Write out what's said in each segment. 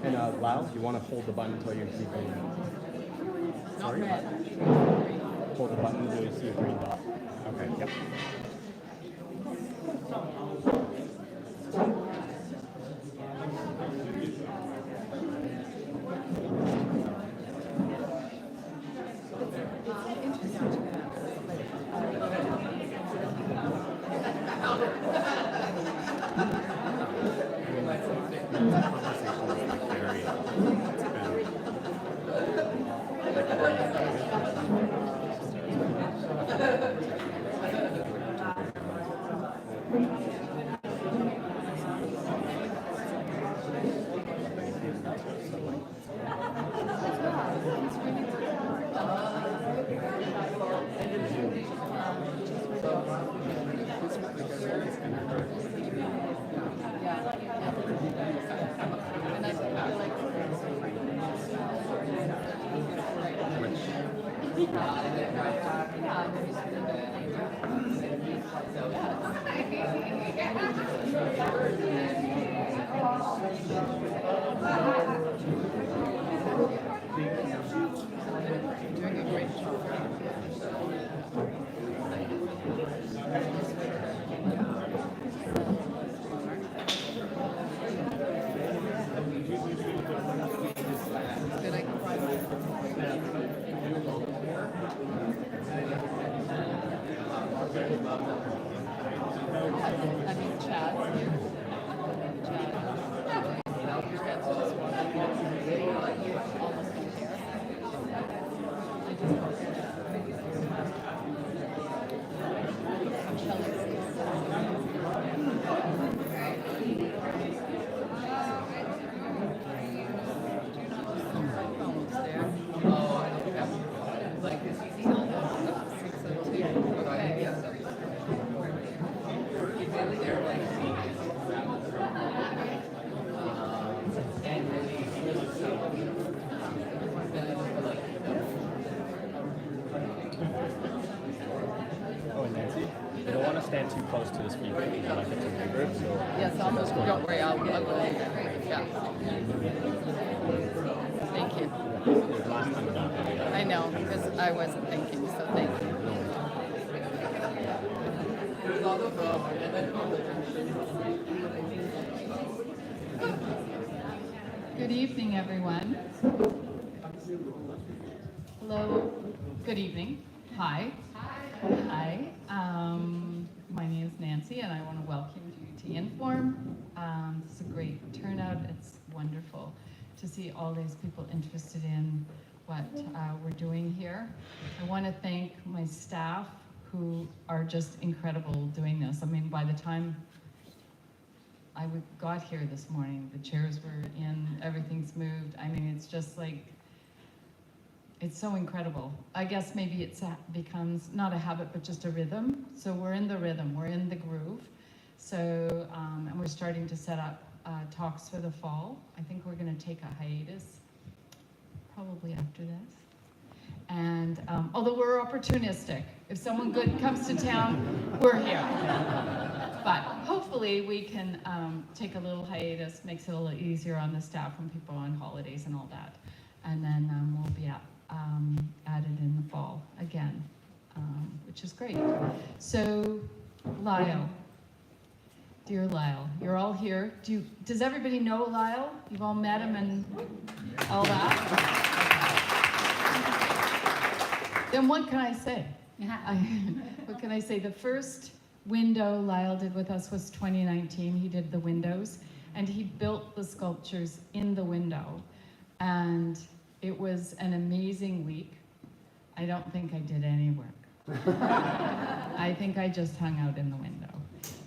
And Lyle, you want to hold the button until you see green? Sorry? Hold the button until you see a green dot. Okay, yep. Stand too close to the speaker. Like it's a reverb, so yes, almost. Don't worry, I'll yeah. Thank you. Last time I know, because I wasn't thinking, so thank you. Good evening, everyone. Hello. Good evening. Hi. Hi. My name is Nancy, and I want to welcome you to Inform. It's a great turnout. It's wonderful to see all these people interested in what we're doing here. I want to thank my staff who are just incredible doing this. I mean, by the time I got here this morning, the chairs were in, everything's moved. I mean, it's just like, it's so incredible. I guess maybe it becomes not a habit, but just a rhythm. So we're in the rhythm, we're in the groove. So, and we're starting to set up talks for the fall. I think we're gonna take a hiatus probably after this. And although we're opportunistic, if someone good comes to town, we're here. But hopefully we can take a little hiatus, makes it a little easier on the staff when people are on holidays and all that. and then we'll be added in the fall again, which is great. So, Lyle, dear Lyle, you're all here. Does everybody know Lyle? You've all met him and all that? Then what can I say? What can I say? The first window Lyle did with us was 2019. He did the windows, and he built the sculptures in the window. And it was an amazing week. I don't think I did any work. I think I just hung out in the window.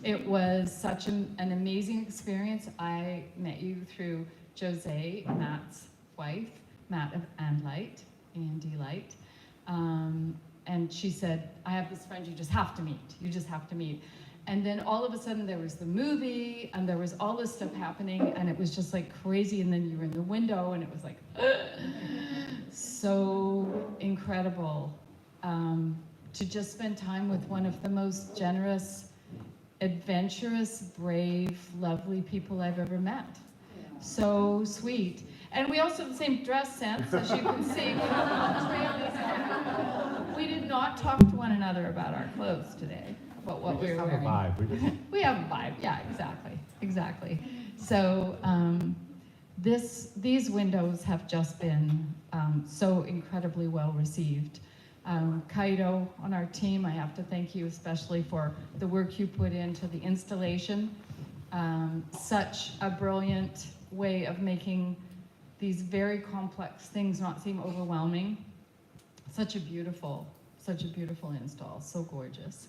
It was such an amazing experience. I met you through Jose, Matt's wife, Matt of Light, Andy Light. And she said, I have this friend you just have to meet. You just have to meet. And then all of a sudden there was the movie and there was all this stuff happening and it was just like crazy. And then you were in the window and it was like, so incredible to just spend time with one of the most generous, adventurous, brave, lovely people I've ever met. So sweet. And we also have the same dress sense, as you can see. We did not talk to one another about our clothes today, about what we were wearing. We have a vibe, yeah, exactly. So these windows have just been so incredibly well received. Kaido on our team, I have to thank you especially for the work you put into the installation. Such a brilliant way of making these very complex things not seem overwhelming. Such a beautiful install, so gorgeous.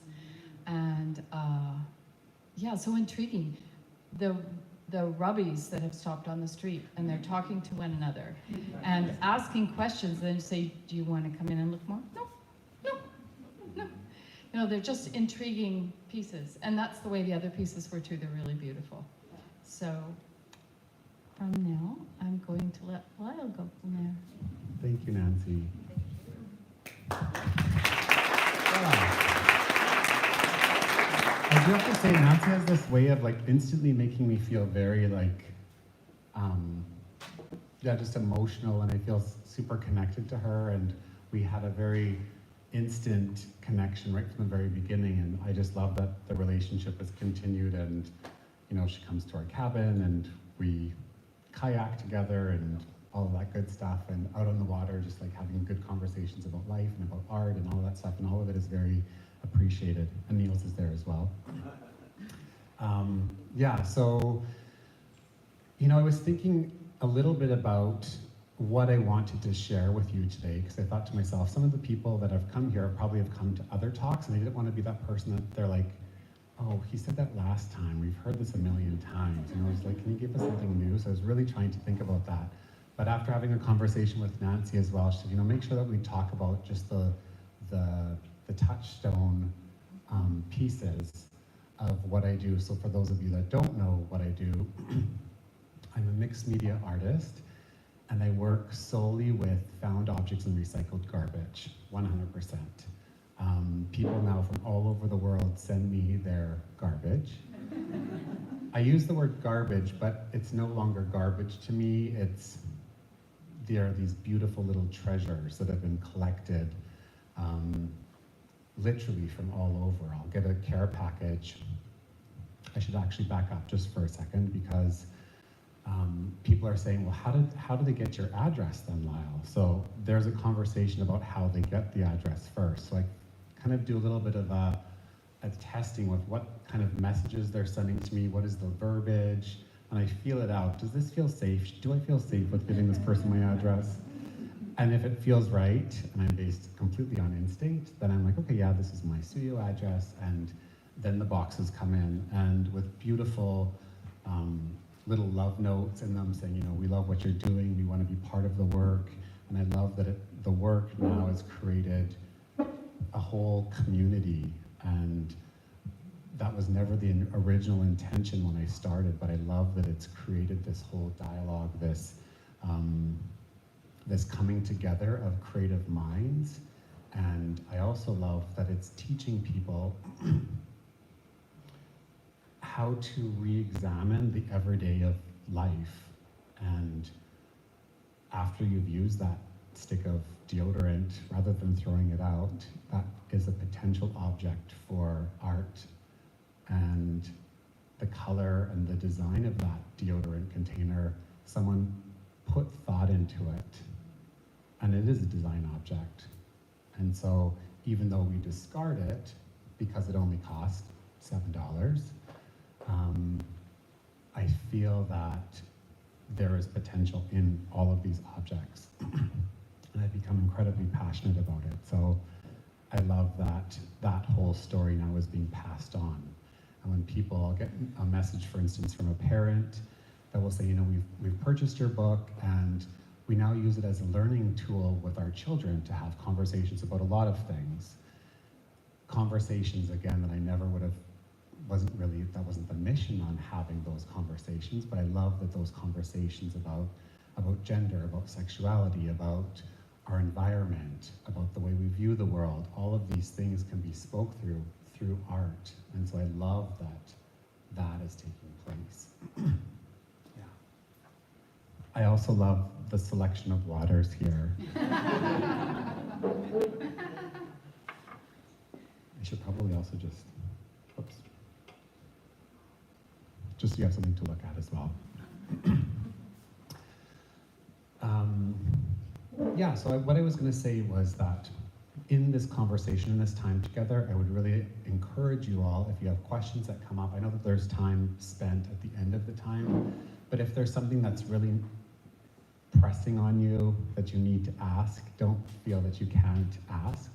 And yeah, so intriguing. The rubbies that have stopped on the street and they're talking to one another and asking questions and then say, do you want to come in and look more? No. You know, they're just intriguing pieces. And that's the way the other pieces were too. They're really beautiful. So from now, I'm going to let Lyle go from there. Thank you, Nancy. I do have to say, Nancy has this way of like instantly making me feel very like, just emotional, and I feel super connected to her, and we had a very instant connection right from the very beginning, and I just love that the relationship has continued, and you know, she comes to our cabin and we kayak together and all of that good stuff, and out on the water just like having good conversations about life and about art and all that stuff, and all of it is very appreciated, and Niels is there as well. So you know, I was thinking a little bit about what I wanted to share with you today, because I thought to myself, some of the people that have come here probably have come to other talks, and I didn't want to be that person that they're like, oh, he said that last time, we've heard this a million times. You know, I was like, can you give us something new? So I was really trying to think about that. But after having a conversation with Nancy as well, she said, you know, make sure that we talk about just the touchstone pieces of what I do. So for those of you that don't know what I do, I'm a mixed media artist, and I work solely with found objects and recycled garbage, 100%. People now from all over the world send me their garbage. I use the word garbage, but it's no longer garbage to me. They are these beautiful little treasures that have been collected literally from all over. I'll get a care package. I should actually back up just for a second, because people are saying, well, how do they get your address then, Lyle? So there's a conversation about how they get the address first. So I kind of do a little bit of a testing with what kind of messages they're sending to me, what is the verbiage, and I feel it out. Does this feel safe? Do I feel safe with giving this person my address? And if it feels right, and I'm based completely on instinct, then I'm like, okay, yeah, this is my studio address, and then the boxes come in, and with beautiful little love notes in them saying, you know, we love what you're doing, we want to be part of the work, and I love that the work now has created a whole community, and that was never the original intention when I started, but I love that it's created this whole dialogue, this coming together of creative minds, and I also love that it's teaching people how to re-examine the everyday of life and after you've used that stick of deodorant, rather than throwing it out, that is a potential object for art. And the color and the design of that deodorant container, someone put thought into it, and it is a design object. And so even though we discard it because it only cost $7, I feel that there is potential in all of these objects. And I've become incredibly passionate about it. So I love that that whole story now is being passed on. And when people get a message, for instance, from a parent that will say, you know, we've purchased your book and we now use it as a learning tool with our children to have conversations about a lot of things. Conversations, again, that I never would have, that wasn't the mission on having those conversations, but I love that those conversations about gender, about sexuality, about our environment, about the way we view the world, all of these things can be spoke through art. And so I love that is taking place. Yeah. I also love the selection of waters here. I should probably also just so you have something to look at as well. Yeah, so what I was going to say was that in this conversation, in this time together, I would really encourage you all, if you have questions that come up, I know that there's time spent at the end of the time, but if there's something that's really pressing on you that you need to ask, don't feel that you can't ask.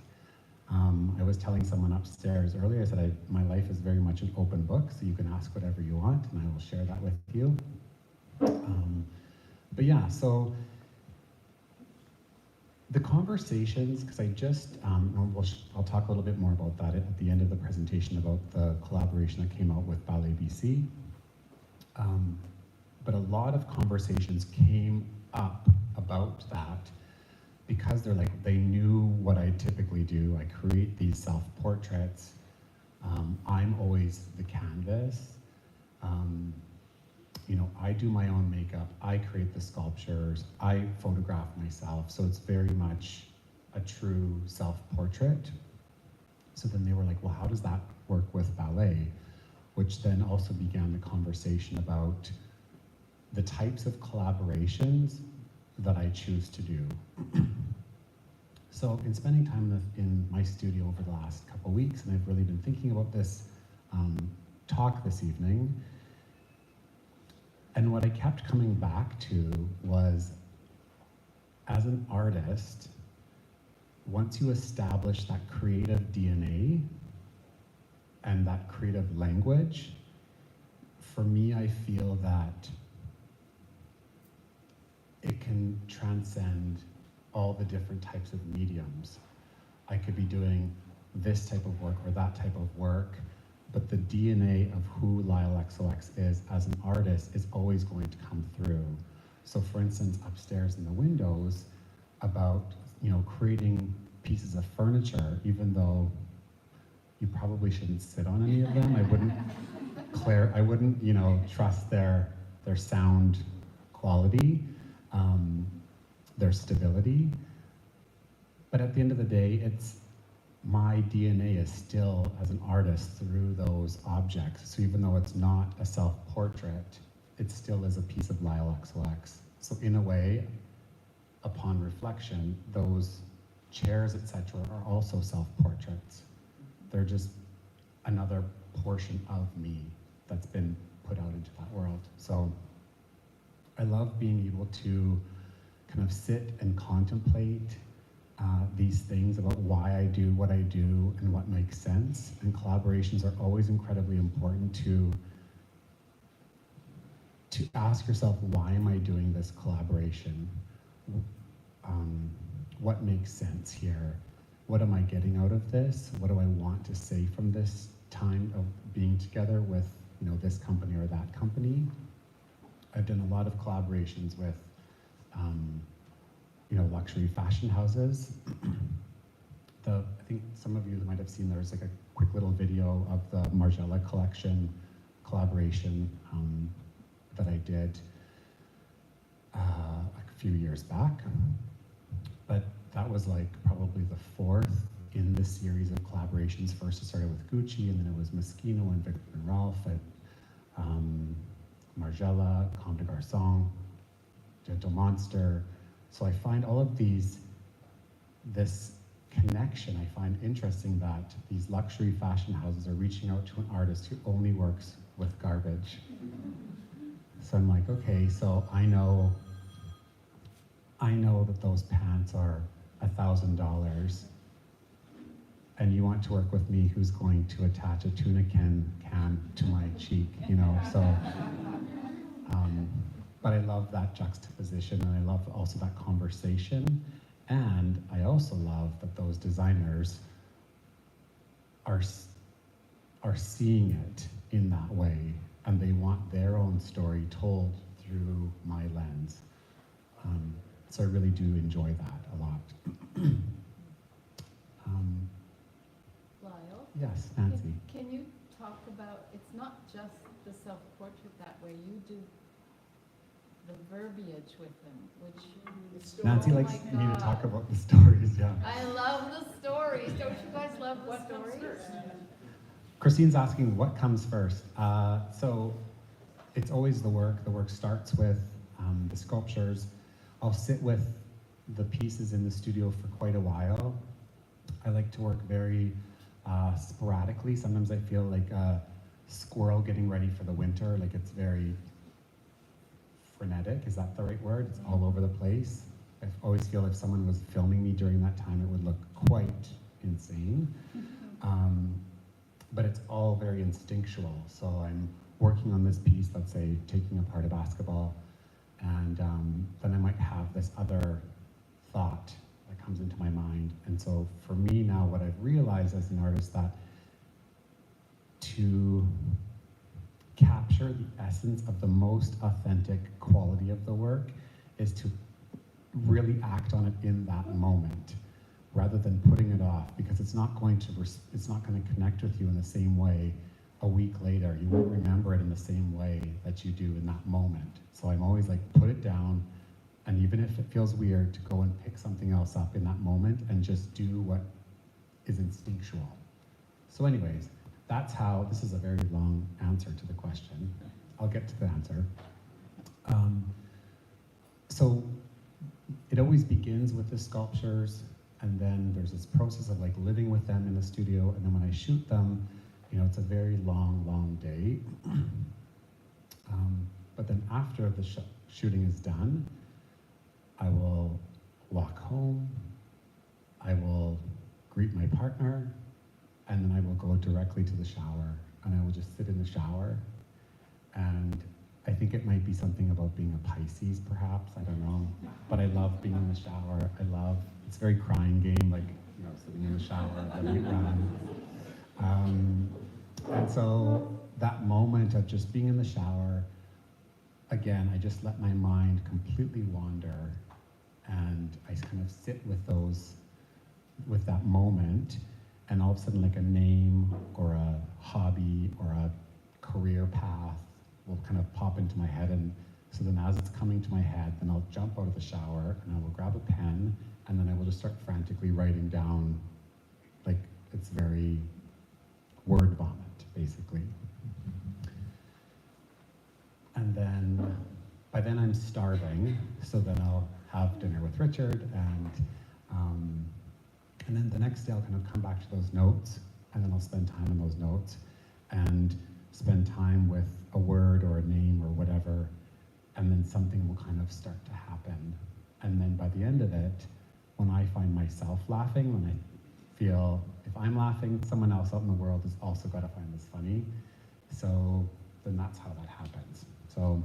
I was telling someone upstairs earlier, I said my life is very much an open book, so you can ask whatever you want, and I will share that with you. But yeah, so the conversations, because I just, I'll talk a little bit more about that at the end of the presentation about the collaboration that came out with Ballet BC. But a lot of conversations came up about that because they knew what I typically do. I create these self-portraits. I'm always the canvas. I do my own makeup. I create the sculptures. I photograph myself. So it's very much a true self-portrait. So then they were like, well, how does that work with ballet? Which then also began the conversation about the types of collaborations that I choose to do. So in spending time in my studio over the last couple of weeks, and I've really been thinking about this talk this evening, and what I kept coming back to was, as an artist, once you establish that creative DNA and that creative language, for me, I feel that it can transcend all the different types of mediums. I could be doing this type of work or that type of work, but the DNA of who Lyle XOX is as an artist is always going to come through. So for instance, upstairs in the windows, about creating pieces of furniture, even though you probably shouldn't sit on any of them. I wouldn't trust their sound quality, their stability. But at the end of the day, my DNA is still as an artist through those objects. So even though it's not a self-portrait, it still is a piece of Lyle XOX. So in a way, upon reflection, those chairs, etc., are also self-portraits. They're just another portion of me that's been put out into that world. So I love being able to kind of sit and contemplate these things about why I do what I do and what makes sense. And collaborations are always incredibly important to ask yourself, why am I doing this collaboration? What makes sense here? What am I getting out of this? What do I want to say from this time of being together with this company or that company? I've done a lot of collaborations with luxury fashion houses. I think some of you might have seen there's like a quick little video of the Margiela collection collaboration that I did a few years back. But that was like probably the fourth in this series of collaborations. First it started with Gucci, and then it was Moschino and Victor and Ralph at Margiela, Comme des Garçons, Gentle Monster. So I find all of this connection, I find interesting that these luxury fashion houses are reaching out to an artist who only works with garbage. So I'm like, okay, so I know that those pants are $1,000, and you want to work with me who's going to attach a tuna can to my cheek, you know, so. But I love that juxtaposition, and I love also that conversation. And I also love that those designers are seeing it in that way, and they want their own story told through my lens. So I really do enjoy that a lot. Lyle? Yes, Nancy. Can you talk about, it's not just the self-portrait that way, you do the verbiage with them, which... Nancy oh likes my me to God. talk about the stories, yeah. I love the stories. Don't you guys love the stories? Christine's asking what comes first. So it's always the work. The work starts with the sculptures. I'll sit with the pieces in the studio for quite a while. I like to work very sporadically. Sometimes I feel like a squirrel getting ready for the winter. Like it's very frenetic. Is that the right word? It's all over the place. I always feel if someone was filming me during that time, it would look quite insane. But it's all very instinctual. So I'm working on this piece, let's say, taking apart a basketball, and then I might have this other thought that comes into my mind. And so for me now, what I've realized as an artist, that to capture the essence of the most authentic quality of the work is to really act on it in that moment, rather than putting it off, because it's not going to connect with you in the same way a week later. You won't remember it in the same way that you do in that moment. So I'm always like, put it down, and even if it feels weird, to go and pick something else up in that moment and just do what is instinctual. So anyways, that's how, this is a very long answer to the question. I'll get to the answer. So it always begins with the sculptures, and then there's this process of like living with them in the studio, and then when I shoot them, you know, it's a very long, long day. But then after the shooting is done, I will walk home, I will greet my partner, and then I will go directly to the shower, and I will just sit in the shower. And I think it might be something about being a Pisces, perhaps, I don't know. But I love being in the shower. It's a very crying game, like, you know, sitting in the shower, letting it run. And so that moment of just being in the shower, again, I just let my mind completely wander, and I kind of sit with that moment, and all of a sudden, like a name or a hobby or a career path will kind of pop into my head. And so then as it's coming to my head, then I'll jump out of the shower and I will grab a pen, and then I will just start frantically writing down, like, it's very word vomit, basically. And then, by then I'm starving, so then I'll have dinner with Richard, and then the next day I'll kind of come back to those notes, and then I'll spend time on those notes, and spend time with a word or a name or whatever, and then something will kind of start to happen. And then by the end of it, when I find myself laughing, when I feel, if I'm laughing, someone else out in the world has also got to find this funny. So then that's how that happens. So,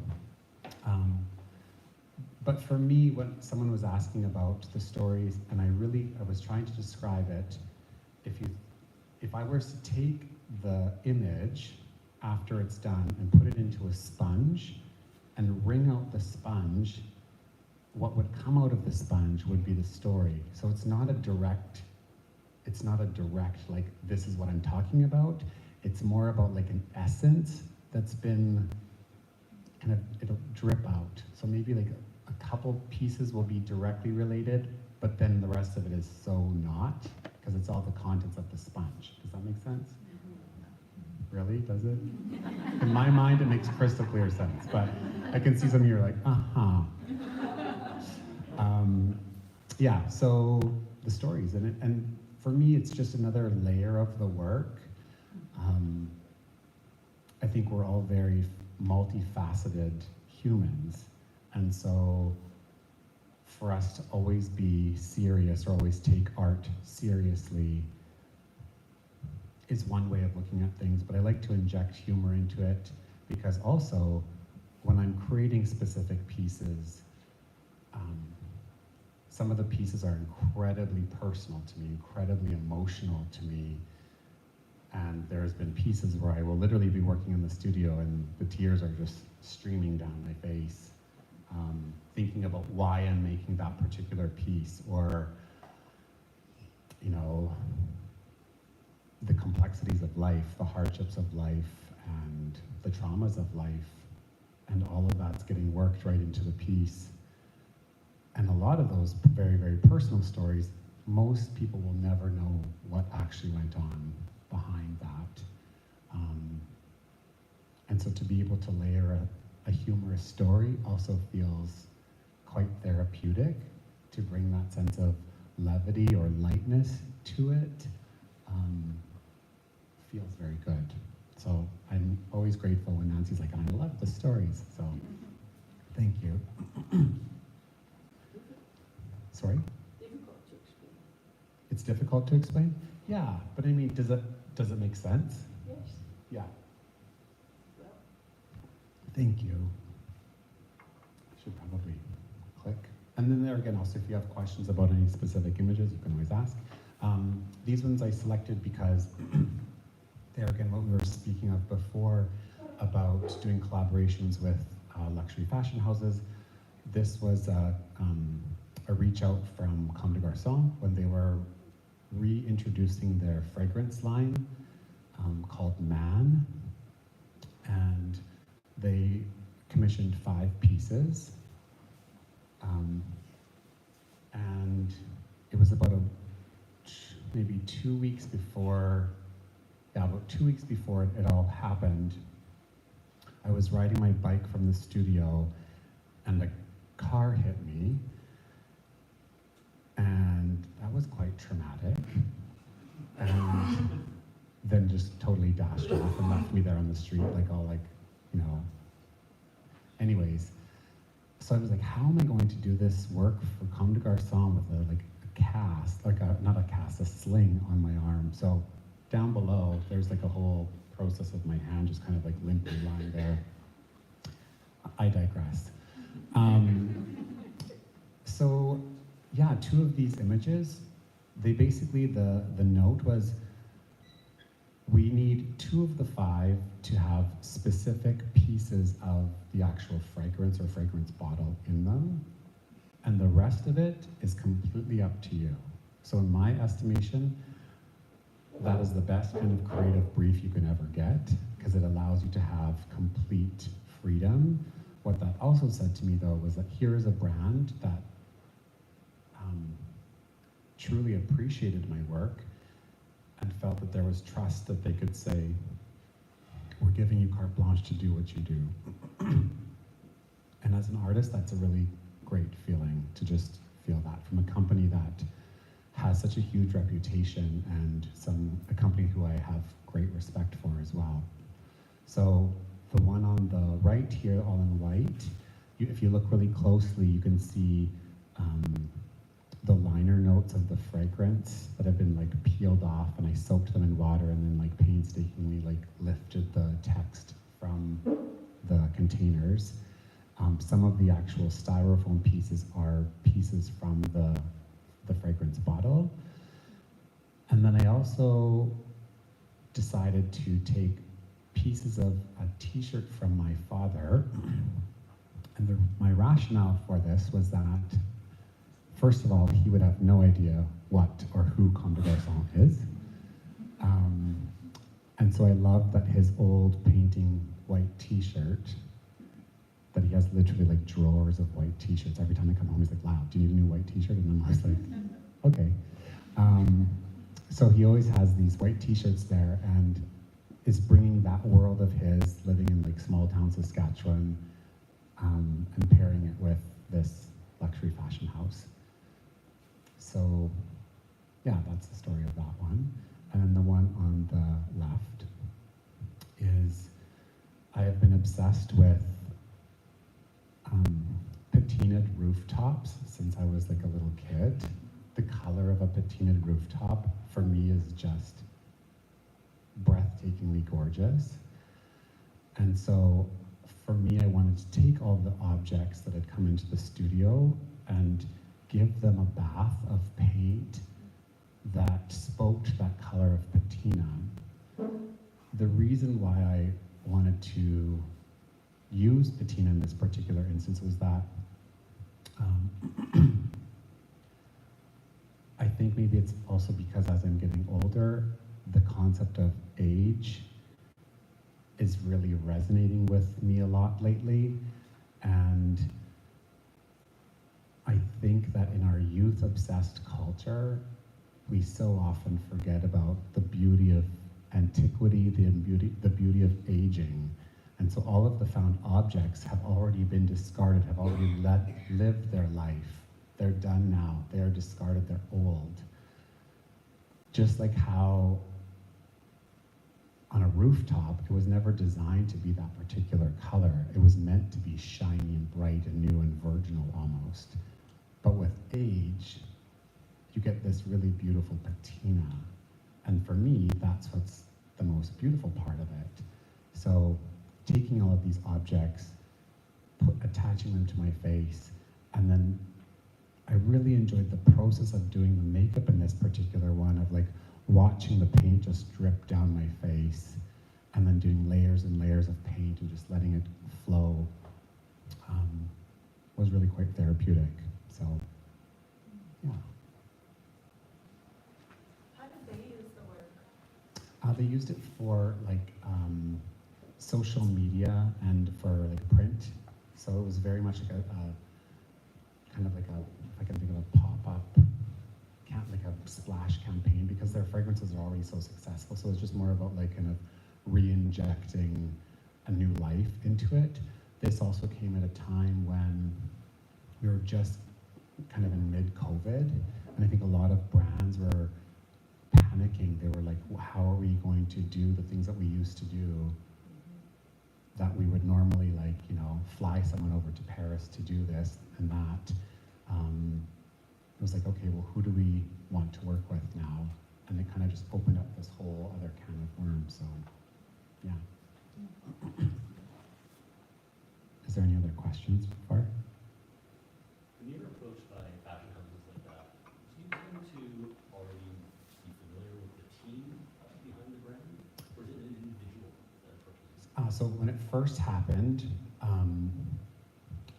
but for me, when someone was asking about the stories, and I was trying to describe it, if I were to take the image after it's done and put it into a sponge and wring out the sponge, what would come out of the sponge would be the story. So it's not a direct, like, this is what I'm talking about. It's more about like an essence that's been kind of, it'll drip out. So maybe like a couple pieces will be directly related, but then the rest of it is so not, because it's all the contents of the sponge. Does that make sense? Really? Does it? In my mind, it makes crystal clear sense, but I can see some of you are like, uh-huh. Yeah, so the stories, and for me, it's just another layer of the work. I think we're all very multifaceted humans, and so for us to always be serious or always take art seriously is one way of looking at things, but I like to inject humor into it because also when I'm creating specific pieces, some of the pieces are incredibly personal to me, incredibly emotional to me. And there's been pieces where I will literally be working in the studio and the tears are just streaming down my face, thinking about why I'm making that particular piece, or, you know, the complexities of life, the hardships of life, and the traumas of life, and all of that's getting worked right into the piece. And a lot of those very, very personal stories, most people will never know what actually went on behind that. And so to be able to layer a humorous story also feels quite therapeutic, to bring that sense of levity or lightness to it. Feels very good. So I'm always grateful when Nancy's like, I love the stories, so thank you. Sorry? Difficult to explain. It's difficult to explain? Yeah, but I mean, does it make sense? Yes. Yeah. Well, Thank you. Should probably click. And then there again, also if you have questions about any specific images, you can always ask. These ones I selected because there again, what we were speaking of before about doing collaborations with luxury fashion houses. This was a reach out from Comme des Garçons when they were reintroducing their fragrance line called Man. And they commissioned 5 pieces. And it was about maybe 2 weeks before, about 2 weeks before it all happened. I was riding my bike from the studio and a car hit me. And that was quite traumatic. And then just totally dashed off and left me there on the street, like all like, you know. Anyways, so I was like, how am I going to do this work for Comme des Garçons with a cast, not a cast, a sling on my arm. So down below, there's like a whole process of my hand just kind of like limply lying there. I digress. So yeah, 2 of these images, they basically, the note was, we need 2 of the 5 to have specific pieces of the actual fragrance or fragrance bottle in them, and the rest of it is completely up to you. So in my estimation, that is the best kind of creative brief you can ever get, because it allows you to have complete freedom. What that also said to me though was that here is a brand that truly appreciated my work and felt that there was trust that they could say, we're giving you carte blanche to do what you do. And as an artist, that's a really great feeling to just feel that from a company that has such a huge reputation and a company who I have great respect for as well. So the one on the right here, all in white, if you look really closely, you can see the liner notes of the fragrance that have been like peeled off, and I soaked them in water and then like painstakingly like lifted the text from the containers. Some of the actual styrofoam pieces are pieces from the fragrance bottle. And then I also decided to take pieces of a t-shirt from my father. And my rationale for this was that, first of all, he would have no idea what or who Comme des Garçons is. And so I love that his old painting white t-shirt that he has literally like drawers of white t-shirts. Every time I come home, he's like, Lyle, do you need a new white t-shirt? And I'm always like, okay. So he always has these white t-shirts there and is bringing that world of his, living in like small town Saskatchewan, and pairing it with this luxury fashion house. So yeah, that's the story of that one. And then the one on the left is, I have been obsessed with patinaed rooftops since I was like a little kid. The color of a patinaed rooftop for me is just breathtakingly gorgeous. And so for me, I wanted to take all the objects that had come into the studio and give them a bath of paint that spoke to that color of patina. The reason why I wanted to use patina in this particular instance was that I think maybe it's also because as I'm getting older, the concept of age is really resonating with me a lot lately. And I think that in our youth-obsessed culture, we so often forget about the beauty of antiquity, the beauty of aging. And so all of the found objects have already been discarded, have already lived their life. They're done now, they are discarded, they're old. Just like how on a rooftop, it was never designed to be that particular color. It was meant to be shiny and bright and new and virginal almost. But with age, you get this really beautiful patina. And for me, that's what's the most beautiful part of it. So taking all of these objects, attaching them to my face, and then I really enjoyed the process of doing the makeup in this particular one, of like watching the paint just drip down my face, and then doing layers and layers of paint and just letting it flow, was really quite therapeutic. So, yeah. How did they use the work? They used it for like social media and for like print. So it was very much like a kind of like a, if I can think of a pop-up, like a splash campaign, because their fragrances are already so successful. So it's just more about like kind of re-injecting a new life into it. This also came at a time when we were just kind of in mid-COVID, and I think a lot of brands were panicking. They were like, how are we going to do the things that we used to do, that we would normally, like, you know, fly someone over to Paris to do this and that. It was like, okay, well, who do we want to work with now? And it kind of just opened up this whole other can of worms. So, yeah. Is there any other questions so far? When you're approached by fashion houses like that, do you tend to already be familiar with the team behind the brand, or is it an individual that approaches? So when it first happened,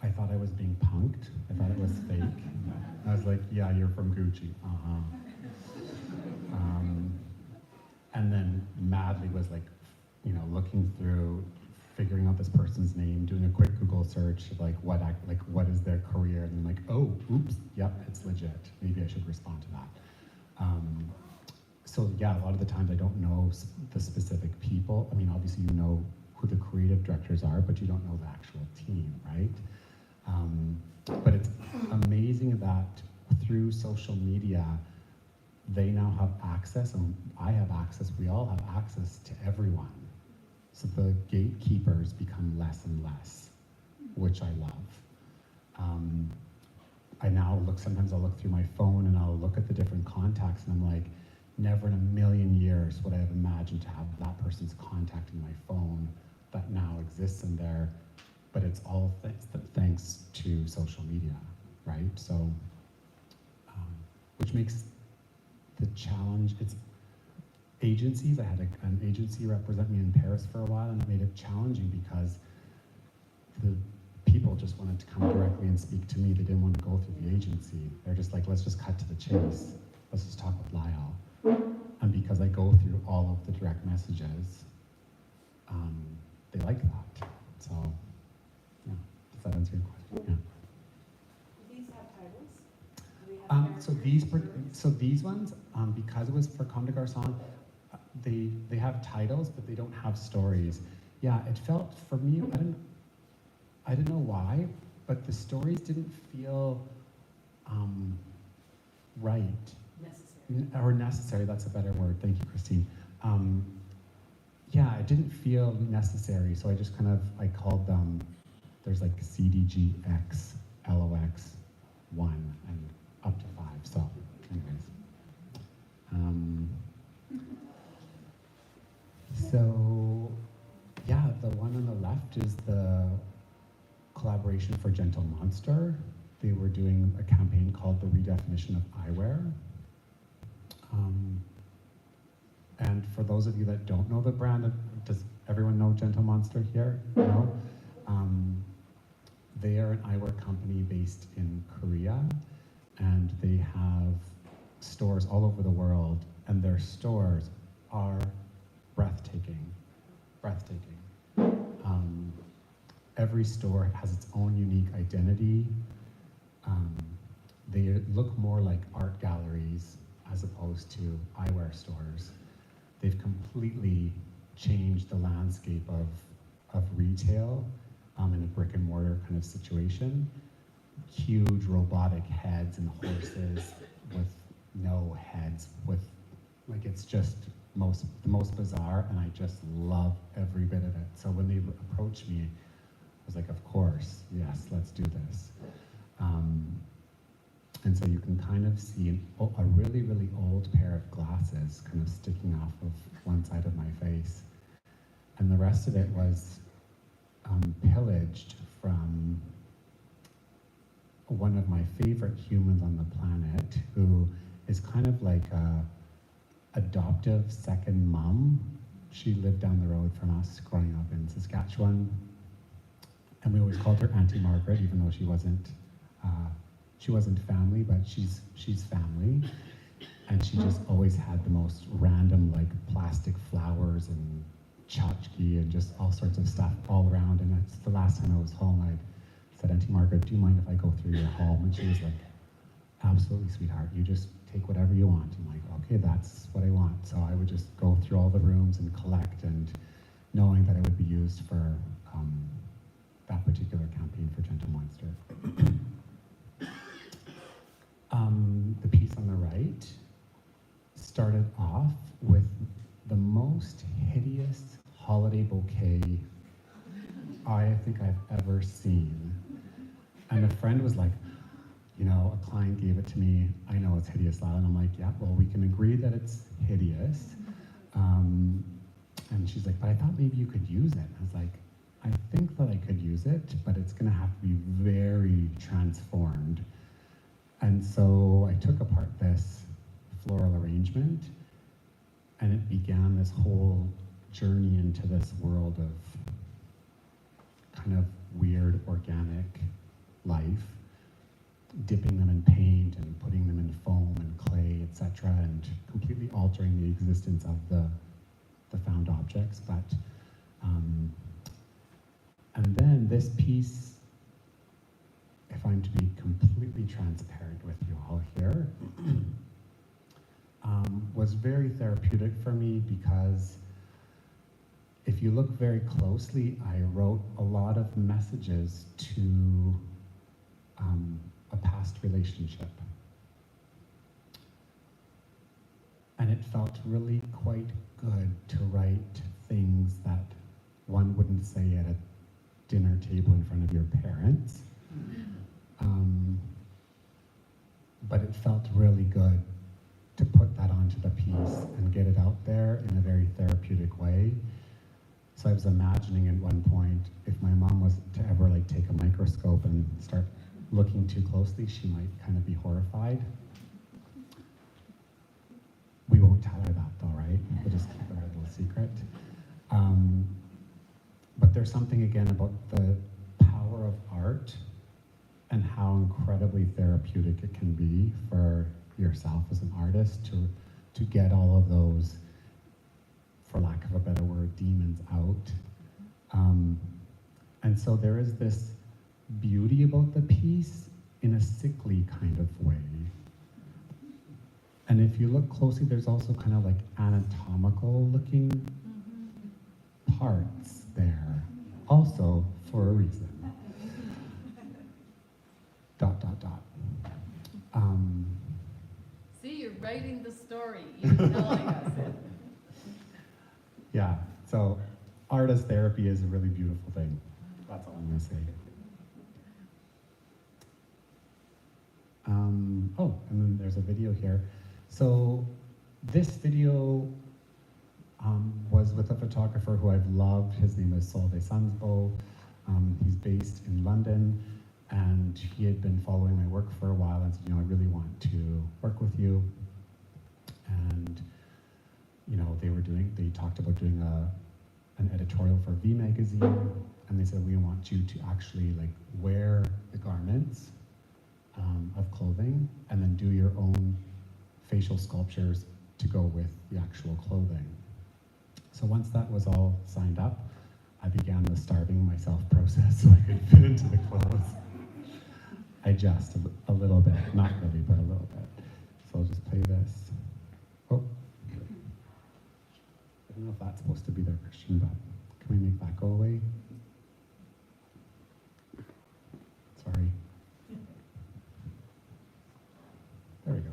I thought I was being punked. I thought it was fake. I was like, yeah, you're from Gucci. And then madly was like, you know, looking through, figuring out this person's name, doing a quick Google search of like what is their career, and I'm like, oh, oops, yep, it's legit. Maybe I should respond to that. So yeah, a lot of the times I don't know the specific people. I mean, obviously you know who the creative directors are, but you don't know the actual team, right? But it's amazing that through social media, they now have access, and I have access, we all have access to everyone. So the gatekeepers become less and less, which I love. I now sometimes I'll look through my phone and I'll look at the different contacts, and I'm like, never in a million years would I have imagined to have that person's contact in my phone that now exists in there. But it's all thanks to social media, right? So, which makes the challenge, it's agencies. I had an agency represent me in Paris for a while, and it made it challenging because the people just wanted to come directly and speak to me. They didn't want to go through the agency. They're just like, let's just cut to the chase. Let's just talk with Lyle. And because I go through all of the direct messages, they like that. So, yeah. Does that answer your question? Do these have titles? Do they Yeah. have So these ones, because it was for Comme des Garçons, they have titles, but they don't have stories. Yeah, it felt for me. I didn't know why, but the stories didn't feel right. Or necessary, that's a better word. Thank you, Christine. Yeah, it didn't feel necessary, so I just I called them, there's like CDGX, LOX, 1, and up to 5, so anyways. So, yeah, the one on the left is the collaboration for Gentle Monster. They were doing a campaign called the Redefinition of Eyewear. And for those of you that don't know the brand, does everyone know Gentle Monster here? No? They are an eyewear company based in Korea, and they have stores all over the world, and their stores are breathtaking. Breathtaking. Every store has its own unique identity. They look more like art galleries as opposed to eyewear stores. They've completely changed the landscape of retail in a brick and mortar kind of situation. Huge robotic heads and horses with no heads, like it's just the most bizarre, and I just love every bit of it. So when they approached me, I was like, of course, yes, let's do this. And so you can kind of see a really, really old pair of glasses kind of sticking off of one side of my face. And the rest of it was pillaged from one of my favorite humans on the planet, who is kind of like a adoptive second mom. She lived down the road from us growing up in Saskatchewan. And we always called her Auntie Margaret, even though she wasn't family, but she's family. And she just always had the most random, like, plastic flowers and tchotchke and just all sorts of stuff all around. And it's the last time I was home, I said, Auntie Margaret, do you mind if I go through your home? And she was like, absolutely, sweetheart. You just take whatever you want. I'm like, okay, that's what I want. So I would just go through all the rooms and collect, and knowing that it would be used for that particular campaign for Gentle Monster. The piece on the right started off with the most hideous holiday bouquet I think I've ever seen. And a friend was like, you know, a client gave it to me. I know it's hideous, Lyle. And I'm like, yeah, well, we can agree that it's hideous. And she's like, but I thought maybe you could use it. And I was like, I think that I could use it, but it's gonna have to be very transformed. And so I took apart this floral arrangement, and it began this whole journey into this world of kind of weird organic life, dipping them in paint and putting them in foam and clay, etc., and completely altering the existence of the found objects. But and then this piece, if I'm to be completely transparent with you all here, was very therapeutic for me, because if you look very closely, I wrote a lot of messages to a past relationship. And it felt really quite good to write things that one wouldn't say at a dinner table in front of your parents. But it felt really good to put that onto the piece and get it out there in a very therapeutic way. So I was imagining at one point, if my mom was to ever like take a microscope and start looking too closely, she might kind of be horrified. We won't tell her that though, right? We'll just keep it a little secret. But there's something again about the power of art and how incredibly therapeutic it can be for yourself as an artist to get all of those, for lack of a better word, demons out. And so there is this beauty about the piece in a sickly kind of way. And if you look closely, there's also kind of like anatomical looking parts there, also for a reason. Dot, dot, dot. See, you're writing the story. You're telling us it. Yeah, so art as therapy is a really beautiful thing. That's all I'm gonna say. Oh, and then there's a video here. So this video was with a photographer who I've loved. His name is Solveig Sandsbo. He's based in London, and he had been following my work for a while and said, you know, I really want to work with you. And you know, they talked about doing an editorial for V magazine, and they said, we want you to actually like wear the garments of clothing and then do your own facial sculptures to go with the actual clothing. So once that was all signed up, I began the starving myself process so I could fit into the clothes. I just a little bit, not really, but a little bit. So I'll just play this. Oh, I don't know if that's supposed to be their Christian, but can we make that go away? Sorry. There we go.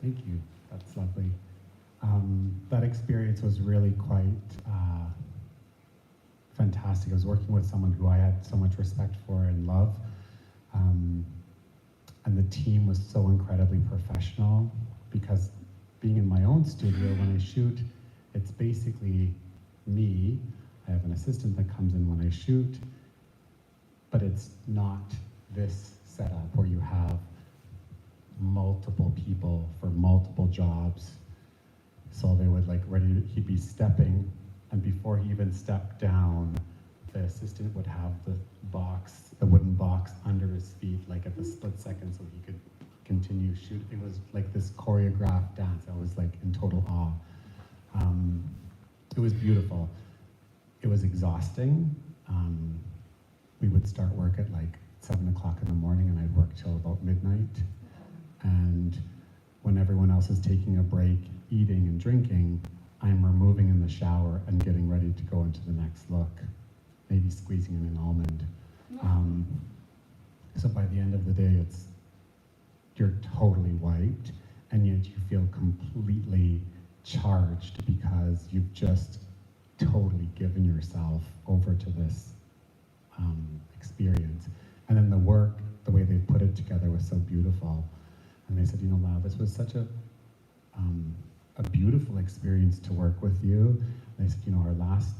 Thank you. That's lovely. That experience was really quite fantastic. I was working with someone who I had so much respect for and love. And the team was so incredibly professional, because being in my own studio when I shoot, it's basically me. I have an assistant that comes in when I shoot, but it's not this setup where you have multiple people for multiple jobs. So they would he'd be stepping, and before he even stepped down, the assistant would have the wooden box under his feet, like at the split second, so he could continue shooting. It was like this choreographed dance. I was like in total awe. It was beautiful. It was exhausting. We would start work at like 7 o'clock in the morning, and I'd work till about midnight. And when everyone else is taking a break, eating and drinking, I'm removing in the shower and getting ready to go into the next look, maybe squeezing in an almond. So by the end of the day, you're totally wiped, and yet you feel completely charged because you've just totally given yourself over to this experience. And then the work, the way they put it together was so beautiful. And they said, you know, wow, this was such a beautiful experience to work with you. And they said, you know, our last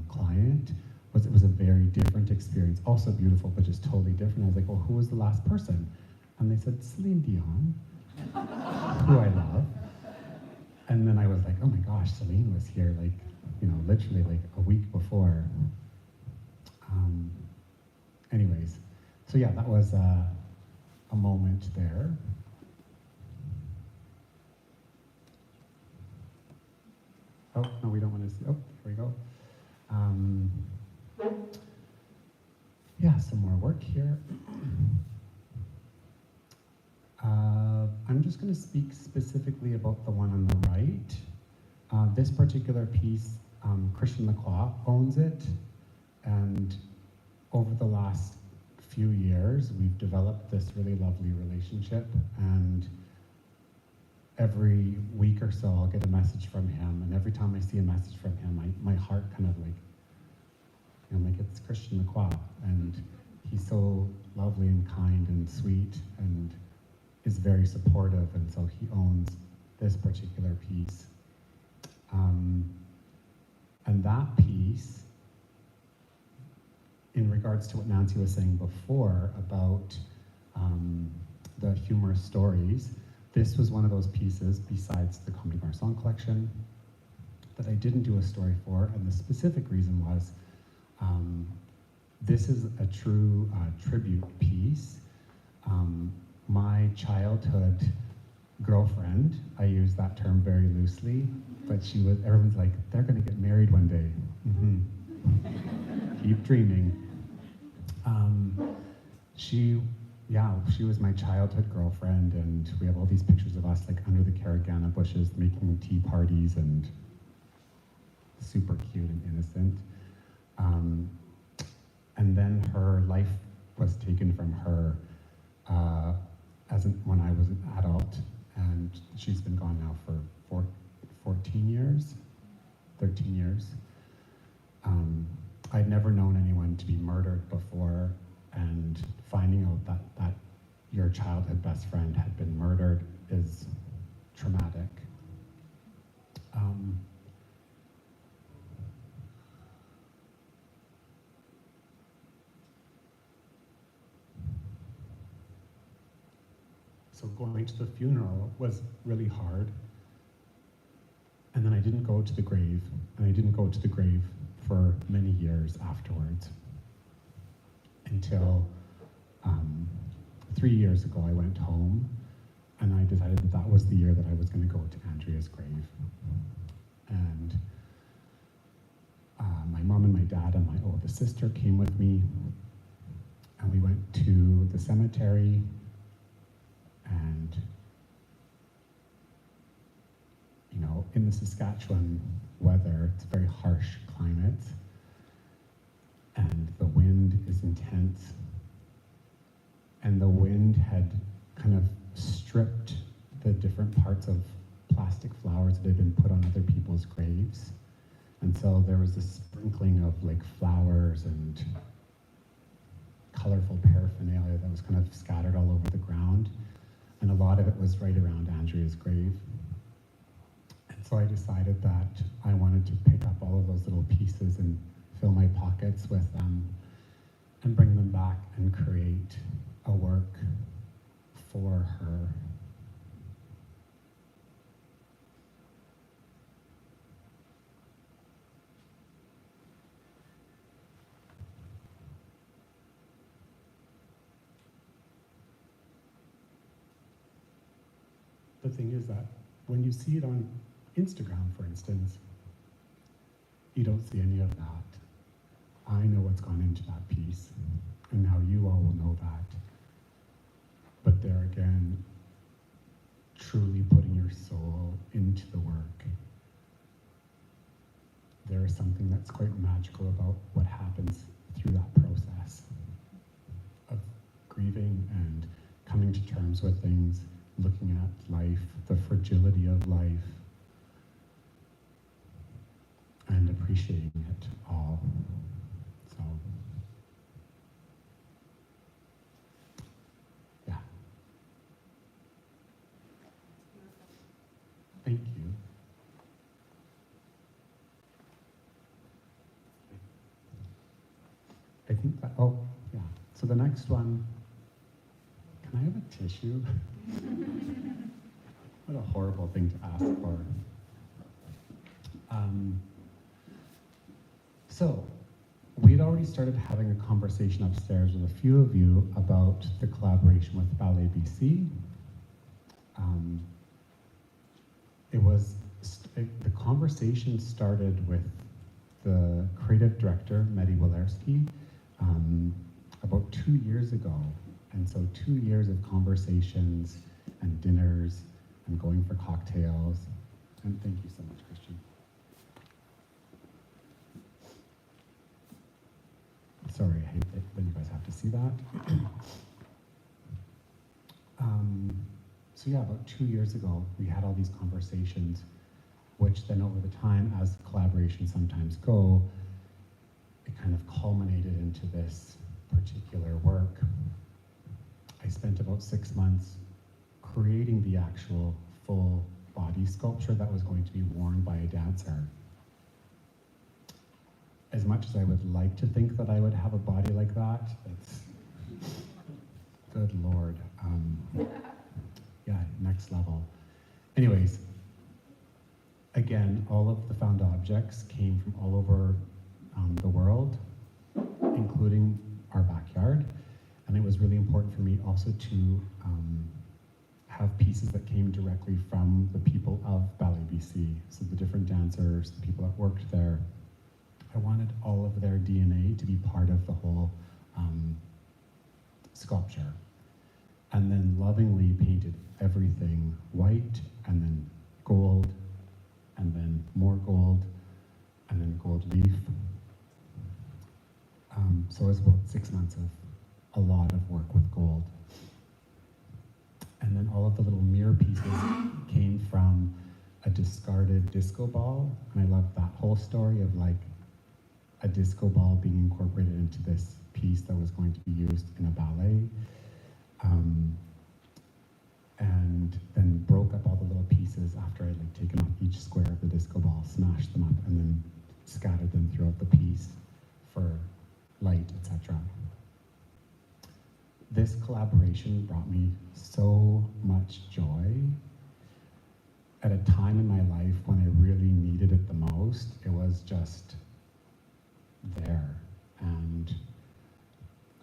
client, it was a very different experience, also beautiful, but just totally different. I was like, well, who was the last person? And they said, Celine Dion, who I love. And then I was like, oh my gosh, Celine was here, like, you know, literally like a week before. Anyways, so yeah, that was a moment there. Oh, no, we don't want to see, oh, here we go. Yeah, some more work here. I'm just going to speak specifically about the one on the right. This particular piece, Christian Lacroix owns it, and over the last few years, we've developed this really lovely relationship, and every week or so, I'll get a message from him, and every time I see a message from him, my heart kind of like, you know, like it's Christian Lacroix, and he's so lovely and kind and sweet, and is very supportive, and so he owns this particular piece. And that piece, in regards to what Nancy was saying before about the humorous stories, this was one of those pieces, besides the Comedy Bar Song Collection, that I didn't do a story for, and the specific reason was this is a true tribute piece. My childhood girlfriend, I use that term very loosely, but everyone's like, they're gonna get married one day. Keep dreaming. She was my childhood girlfriend, and we have all these pictures of us like under the caragana bushes making tea parties, and super cute and innocent. And then her life was taken from her when I was an adult, and she's been gone now for 14 years, 13 years. I'd never known anyone to be murdered before, and finding out that your childhood best friend had been murdered is traumatic. So going to the funeral was really hard. And then I didn't go to the grave, and I didn't go to the grave for many years afterwards. Until 3 years ago, I went home, and I decided that was the year that I was going to go to Andrea's grave. And my mom and my dad and my oldest sister came with me, and we went to the cemetery, and you know, in the Saskatchewan weather, it's a very harsh climate, and the wind is intense, and the wind had kind of stripped the different parts of plastic flowers that had been put on other people's graves, and so there was this sprinkling of like flowers and colorful paraphernalia that was kind of scattered all over the ground, and a lot of it was right around Andrea's grave. And so I decided that I wanted to pick up all of those little pieces and fill my pockets with them and bring them back and create a work for her. The thing is that when you see it on Instagram, for instance, you don't see any of that. I know what's gone into that piece, and now you all will know that. But there again, truly putting your soul into the work, there is something that's quite magical about what happens through that process of grieving and coming to terms with things, looking at life, the fragility of life, and appreciating it all. So, yeah. Thank you. I think that, oh, yeah. So the next one, can I have a tissue? What a horrible thing to ask for. So, we'd already started having a conversation upstairs with a few of you about the collaboration with Ballet BC. The conversation started with the creative director, Mehdi Walerski, about 2 years ago. And so 2 years of conversations and dinners and going for cocktails. And thank you so much, Christian. Sorry, I hate that you guys have to see that. So yeah, about 2 years ago, we had all these conversations, which then over the time, as collaborations sometimes go, it kind of culminated into this particular work. I spent about 6 months creating the actual full body sculpture that was going to be worn by a dancer. As much as I would like to think that I would have a body like that, it's, good Lord. Yeah, next level. Anyways, again, all of the found objects came from all over the world, including our backyard. And it was really important for me also to have pieces that came directly from the people of Ballet BC. So the different dancers, the people that worked there. I wanted all of their DNA to be part of the whole sculpture. And then lovingly painted everything white, and then gold, and then more gold, and then gold leaf. So it was about 6 months of a lot of work with gold. And then all of the little mirror pieces came from a discarded disco ball. And I love that whole story of like a disco ball being incorporated into this piece that was going to be used in a ballet. And then broke up all the little pieces after I'd like taken off each square of the disco ball, smashed them up, and then scattered them throughout the piece for light, etc. This collaboration brought me so much joy. At a time in my life when I really needed it the most, it was just there. And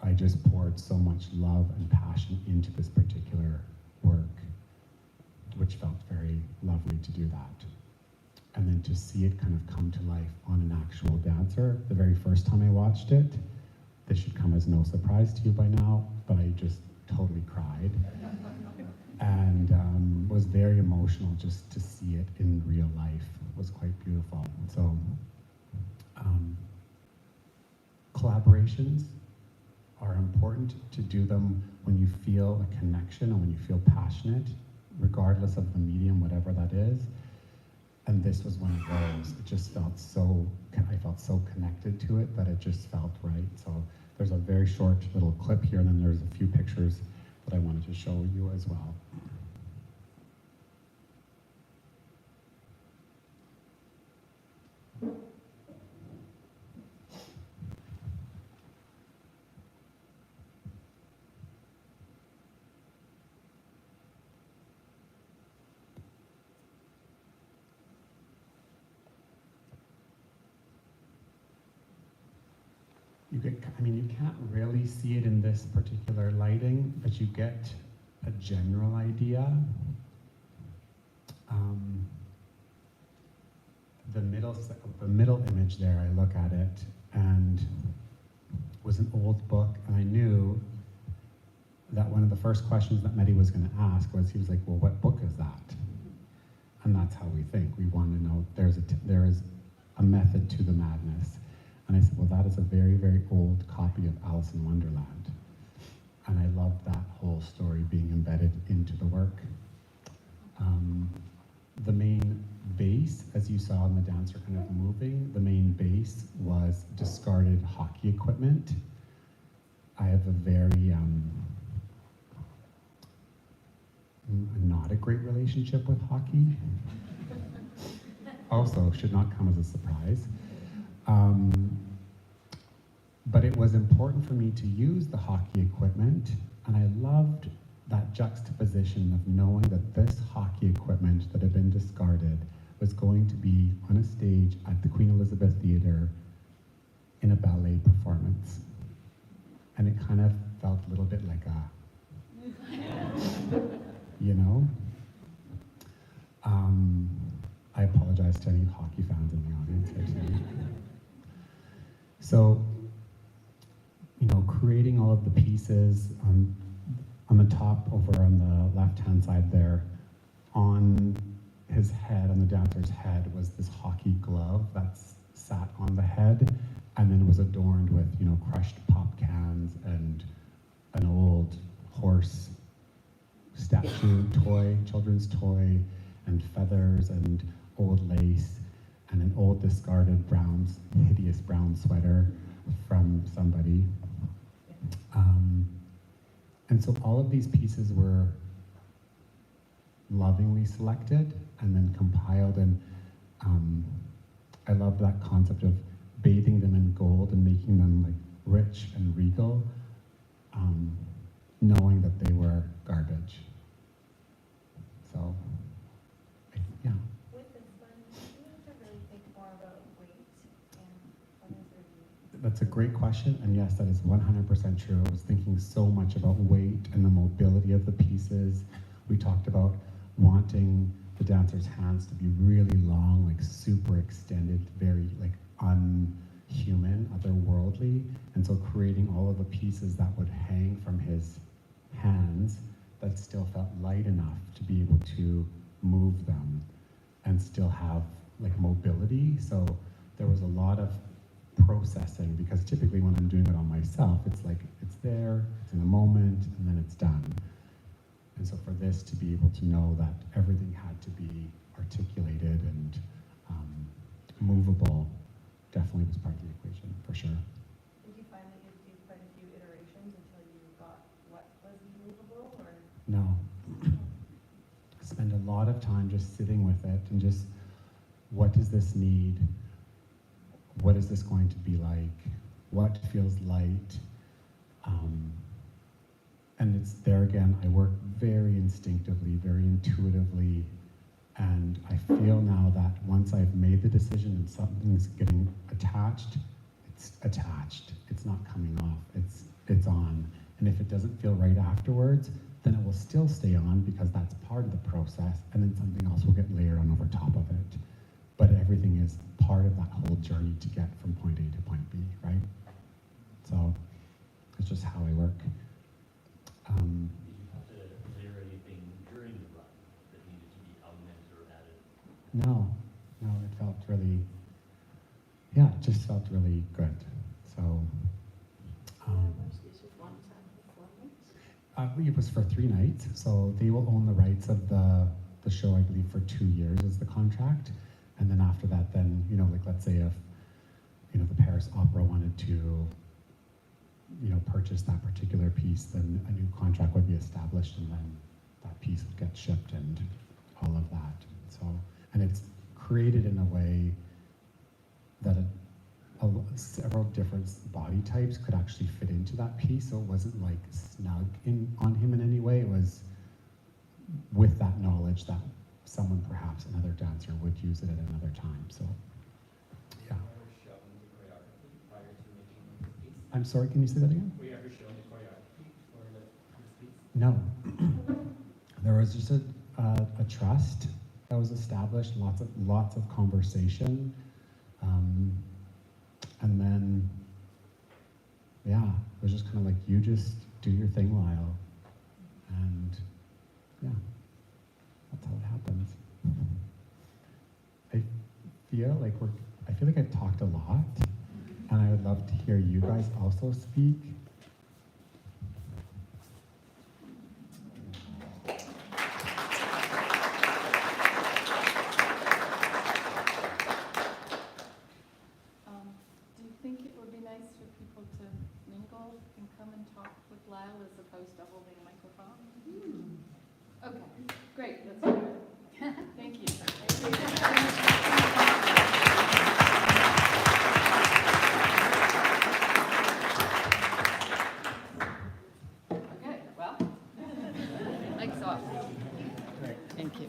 I just poured so much love and passion into this particular work, which felt very lovely to do that. And then to see it kind of come to life on an actual dancer, the very first time I watched it, this should come as no surprise to you by now, but I just totally cried. And was very emotional just to see it in real life. It was quite beautiful. So collaborations are important to do them when you feel a connection and when you feel passionate, regardless of the medium, whatever that is. And this was one of those. It just felt so, I felt so connected to it that it just felt right. So there's a very short little clip here, and then there's a few pictures that I wanted to show you as well. You can't really see it in this particular lighting, but you get a general idea. The middle image there, I look at it, and was an old book, and I knew that one of the first questions that Mehdi was going to ask was, he was like, well, what book is that? And that's how we think. We want to know there is a method to the madness. And I said, well, that is a very, very old copy of Alice in Wonderland. And I loved that whole story being embedded into the work. The main base, as you saw in the dancer kind of moving, the main base was discarded hockey equipment. I have a very, not a great relationship with hockey. Also, should not come as a surprise. But it was important for me to use the hockey equipment, and I loved that juxtaposition of knowing that this hockey equipment that had been discarded was going to be on a stage at the Queen Elizabeth Theatre in a ballet performance. And it kind of felt a little bit like you know? I apologize to any hockey fans in the audience here too. So, you know, creating all of the pieces on the top over on the left-hand side there, on his head, on the dancer's head, was this hockey glove that sat on the head and then was adorned with, you know, crushed pop cans and an old horse statue toy, children's toy, and feathers and old lace and an old discarded brown, hideous brown sweater from somebody. And so all of these pieces were lovingly selected and then compiled, and I love that concept of bathing them in gold and making them like rich and regal, knowing that they were garbage. So, yeah. With this one, you have to really think more about weight and what is their That's a great question, and yes, that is 100% true. I was thinking so much about weight and the mobility of the pieces. We talked about wanting the dancer's hands to be really long, like super extended, very like unhuman, otherworldly, and so creating all of the pieces that would hang from his hands that still felt light enough to be able to move them and still have like mobility. So there was a lot of processing, because typically when I'm doing it on myself, it's like it's there, it's in a moment, and then it's done. And so for this to be able to know that everything had to be articulated and movable definitely was part of the equation, for sure. Did you find that you had to do quite a few iterations until you got what was movable, or? No. Spend a lot of time just sitting with it and just, what does this need? What is this going to be like? What feels light? And it's there again, I work very instinctively, very intuitively, and I feel now that once I've made the decision and something's getting attached, it's attached. It's not coming off, it's on. And if it doesn't feel right afterwards, then it will still stay on because that's part of the process, and then something else will get layered on over top of it. But everything is part of that whole journey to get from point A to point B, right? So it's just how I work. Did you have to layer anything during the run that needed to be augmented or added? No, it felt really, yeah, it just felt really good. So, it was for 3 nights, so they will own the rights of the show, I believe, for 2 years is the contract. And then after that, then, you know, like let's say if, you know, the Paris Opera wanted to, you know, purchase that particular piece, then a new contract would be established, and then that piece would get shipped and all of that. So, and it's created in a way that several different body types could actually fit into that piece, so it wasn't like snug on him in any way. It was with that knowledge that someone, perhaps another dancer, would use it at another time. So, yeah. I'm sorry, can you say that again? Were you ever shown the choreography for this piece? No. There was just a trust that was established, lots of conversation, and then, yeah, it was just kind of like, you just do your thing, Lyle, and yeah, that's how it happens. I feel like I've talked a lot, and I would love to hear you guys also speak. Do you think it would be nice for people to mingle and come and talk with Lyle as opposed to holding a microphone? Okay, great, let's do it. Thank you. Okay, well. XOX. Thank you.